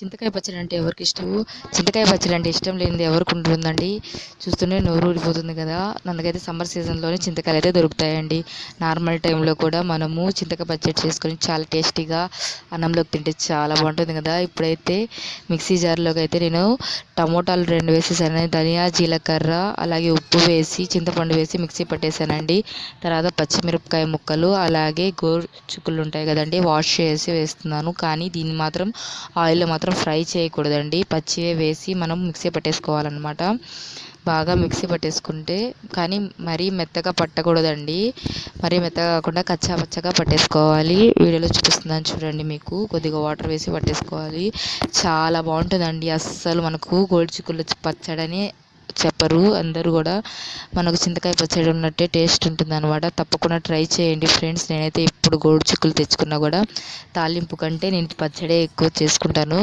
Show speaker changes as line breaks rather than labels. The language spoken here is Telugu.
చింతకాయ పచ్చడి అంటే ఎవరికి ఇష్టము? చింతకాయ పచ్చడి అంటే ఇష్టం లేనిది ఎవరికి ఉంటుందండి? చూస్తూనే నోరు ఊరిపోతుంది కదా. అందుకైతే సమ్మర్ సీజన్లోనే చింతకాయలు అయితే దొరుకుతాయండి. నార్మల్ టైంలో కూడా మనము చింతకాయ పచ్చడి చేసుకొని చాలా టేస్టీగా అన్నంలోకి తింటే చాలా బాగుంటుంది కదా. ఇప్పుడైతే మిక్సీ జార్లోకి అయితే నేను టమోటాలు 2 వేసేసాను, ధనియా జీలకర్ర అలాగే ఉప్పు వేసి చింతపండు వేసి మిక్సీ పట్టేశానండి. తర్వాత పచ్చిమిరపకాయ ముక్కలు అలాగే గోరుచిక్కుళ్ళు ఉంటాయి కదండి, వాష్ చేసి వేస్తున్నాను. కానీ దీన్ని మాత్రం ఆయిల్లో మాత్రం ఫ్రై చేయకూడదండి, పచ్చివే వేసి మనం మిక్సీ పట్టేసుకోవాలన్నమాట. బాగా మిక్సీ పట్టేసుకుంటే, కానీ మరీ మెత్తగా పట్టకూడదండి, మరీ మెత్తగా కాకుండా కచ్చా పచ్చగా పట్టేసుకోవాలి. వీడియోలో చూపిస్తున్నాను చూడండి, మీకు కొద్దిగా వాటర్ వేసి పట్టేసుకోవాలి. చాలా బాగుంటుందండి. అస్సలు మనకు గోరుచిక్కుళ్ళు పచ్చడని చెప్పరు అందరూ కూడా, మనకు చింతకాయ పచ్చడి ఉన్నట్టే టేస్ట్ ఉంటుంది అనమాట. తప్పకుండా ట్రై చేయండి ఫ్రెండ్స్. నేనైతే ఇప్పుడు గోరుచిక్కులు తెచ్చుకున్నా కూడా తాలింపు కంటే నేను పచ్చడే ఎక్కువ చేసుకుంటాను.